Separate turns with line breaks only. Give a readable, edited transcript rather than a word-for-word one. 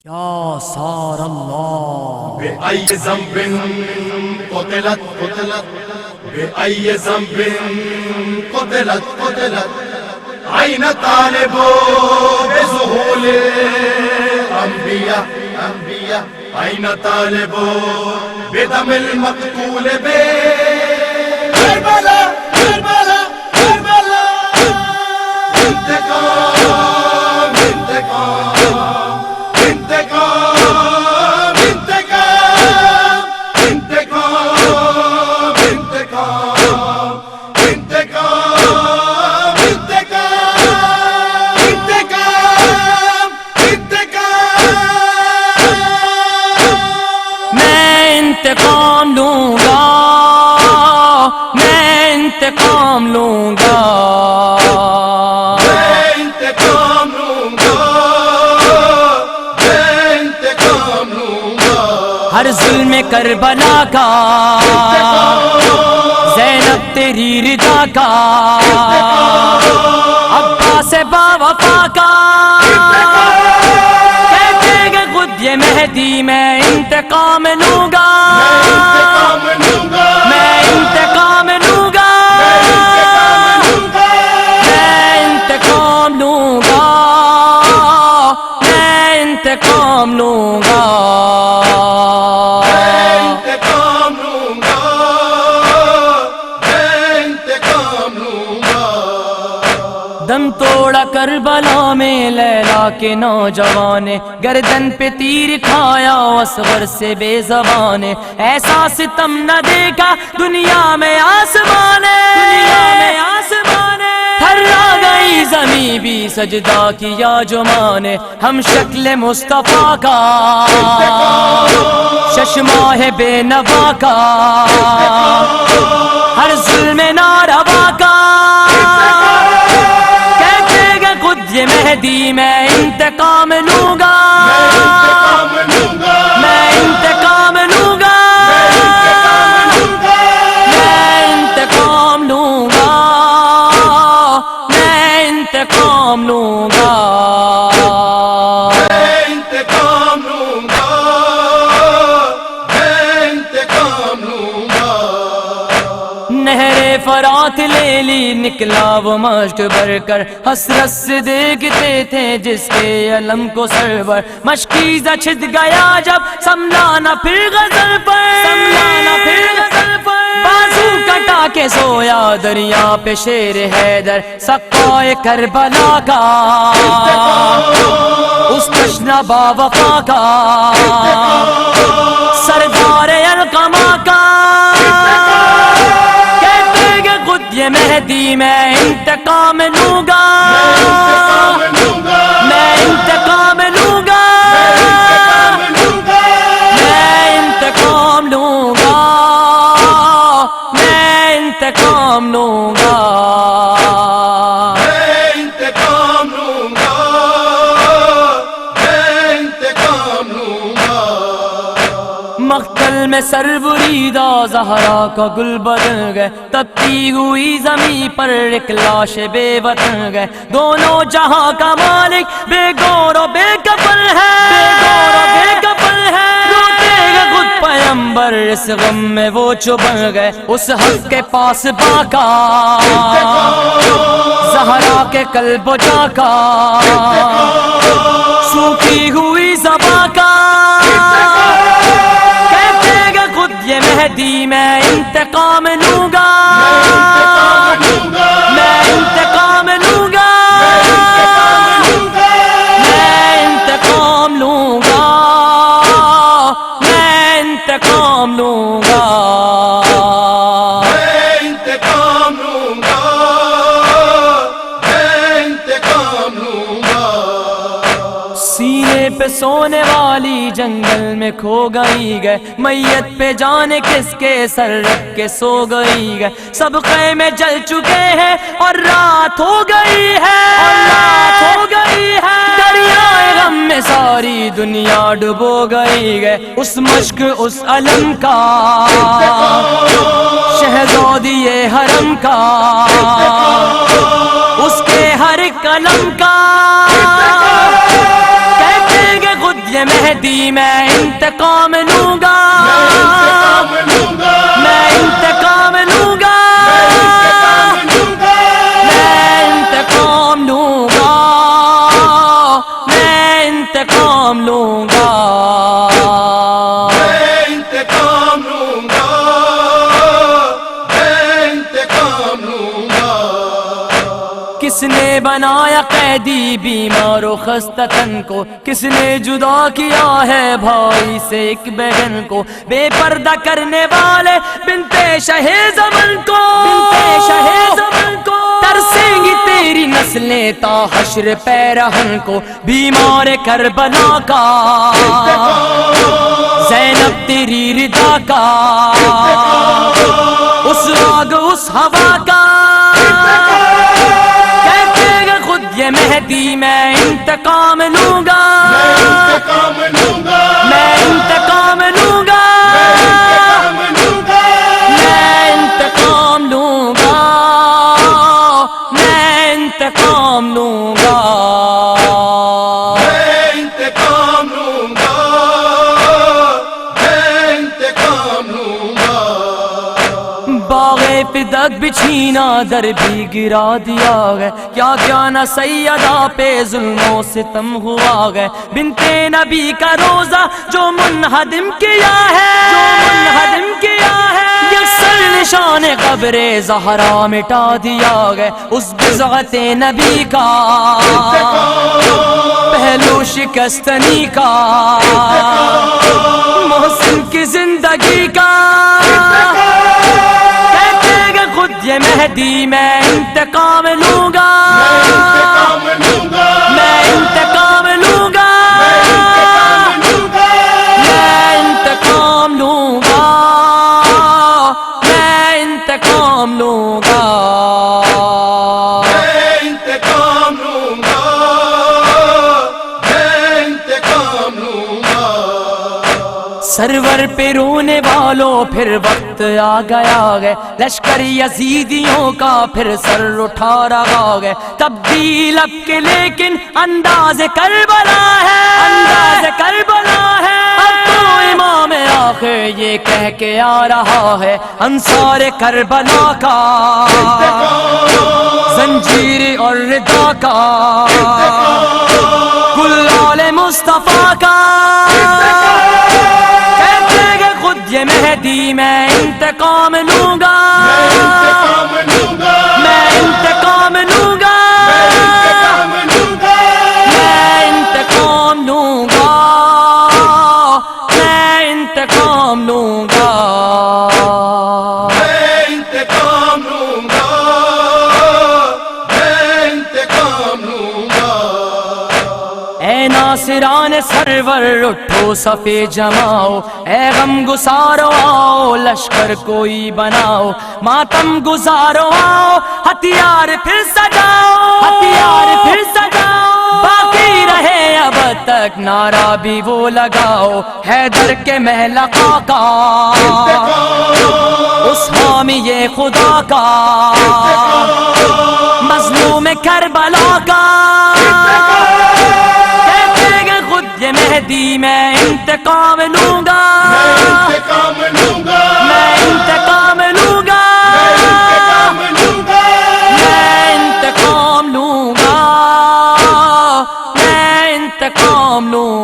يا صار الله
بأي ذنب قتلت بأي ذنب قتلت أين طالب بظهور الأنبياء أين طالب بدم المقتول بكربلاء انتقام
انتقام لوں گا، میں انتقام لوں گا،
میں انتقام لوں گا، میں انتقام لوں گا،
ہر ظلم کربلا کا، زینب تیری رضا کا، عباس با وفا کا، کہتے گے خود یہ مہدی میں انتقام لوں گا، میں انتقام لوں گا، میں انتقام لوں گا، میں انتقام لوں گا،
میں انتقام لوں گا، میں انتقام لوں گا۔
دم توڑا کربلا میں لیلا کے نوجوان نے، گردن پہ تیر کھایا اصغر سے بے زبان نے، ایسا ستم نہ دیکھا دنیا میں آسمان نے، تھرا گئی زمین بھی سجدہ کیا جو ماں نے، ہم شکل مصطفیٰ کا، ششماہ بے نوا کا، ہر ظلم ناروا کا، یہ مہدی میں انتقام لوں گا، میں انتقام لوں گا، میں انتقام لوں گا، میں انتقام لوں گا،
میں انتقام لوں گا، میں انتقام لوں گا۔
نہر فرات لے لی نکلا وہ مشک بھر کر، حسرت سے دیکھتے تھے جس کے علم کو سرور، مشکیزہ چھت گیا جب سنبھلانا پھر غزل پر، بازو کٹا کے سویا دریا پہ شیر حیدر، سقائے کربلا کا، اس تشنہ با وفا کا، سردار القما کا، یہ مہدی میں انتقام لوں گا، میں انتقام لوں گا، میں انتقام لوں گا، میں انتقام لوں گا،
میں انتقام لوں گا، میں انتقام لوں گا۔
مقتل میں سر بریدہ زہرا کا گل بدل گئے، تپتی ہوئی زمین پر ایک لاش بے وطن گئے، دونوں جہاں کا مالک بے گور و بے کفن ہے، روتے گے خود پیمبر اس غم میں وہ چبھن گئے، اس حق کے پاس باقا زہرا کے قلب و جا کا، سوکھی ہوئی زباں کا، یہ مہدی میں انتقام لوں گا، میں انتقام لوں گا، میں انتقام لوں گا، میں انتقام لوں گا،
میں انتقام لوں گا، میں انتقام لوں گا۔
سینے پہ سونے والی جنگل میں کھو گئی گئے، میت پہ جانے کس کے سر رکھ کے سو گئی گئے، سب خیمے جل چکے ہیں اور رات ہو گئی ہے، دریائے غم میں ساری دنیا ڈبو گئی گئے، اس مشق اس علم کا، شہزادی حرم کا، اس کے ہر قلم کا، کہتے گے خود یہ مہدی میں انتقام لوں گا،
انتقام لوں گا،
میں انتقام لوں گا، میں انتقام لوں گا، میں انتقام لوں گا،
میں انتقام لوں گا، میں انتقام لوں گا۔
کس نے بنایا قیدی بیمار و خستہ تن کو، کس نے جدا کیا ہے بھائی سے ایک بہن کو، بے پردہ کرنے والے بنتے شاہ زمن کو، بنتے شاہ زمن کو، ترسیں گی تیری نسلیں تا حشر پیرہن کو، بیمار کربلا کا زینب تیری ردا کا، اس آگ اس ہوا کا، یہ مہدی میں انتقام لوں گا،
میں انتقام لوں گا،
میں انتقام لوں گا، میں انتقام لوں گا، میں انتقام لوں گا،
میں انتقام لوں گا، میں انتقام لوں گا۔
باغ پدک بچھینا در بھی گرا دیا گئے، کیا کیا نہ سیدہ پہ ظلم و ستم ہوا گئے، بنتے نبی کا روزہ جو منہدم کیا ہے، جو منہدم کیا ہے، یکسر نشان قبر زہرا مٹا دیا گئے، اس بضعت نبی کا پہلو شکستنی کا، محسن کی زندگی کا، یہ مہدی میں انتقام لوں گا، میں انتقام لوں گا، میں انتقام لوں گا، میں انتقام لوں گا،
میں انتقام لوں گا، میں انتقام لوں گا۔
سرور پہ رونے والوں پھر وقت آ گیا گئے، لشکر یزیدیوں کا پھر سر اٹھا رہا گئے، تبدیل اب کے لیکن انداز کربلا ہے، انداز کربلا ہے، اب تو امام آخر یہ کہہ کے آ رہا ہے، انصار کربلا کا زنجیر اور ردا کا، گلال مصطفیٰ کا، یہ مہدی میں انتقام لوں گا، میں انتقام لوں گا، میں انتقام لوں گا، میں انتقام لوں گا،
میں انتقام لوں گا، میں انتقام لوں گا۔
اے ناصران سرور اٹھو صفے جماؤ، اے غم گسارو آؤ لشکر کوئی بناؤ، ماتم گزارو آؤ ہتھیار پھر سجاؤ، ہتھیار پھر سجاؤ، باقی رہے اب تک نعرہ بھی وہ لگاؤ، حیدر کے محل آقا اس حامی خدا کا، مظلوم کربلا کا، یہ مہدی میں انتقام لوں گا،
میں انتقام لوں گا،
میں انتقام لوں گا، میں انتقام لوں گا، میں انتقام لوں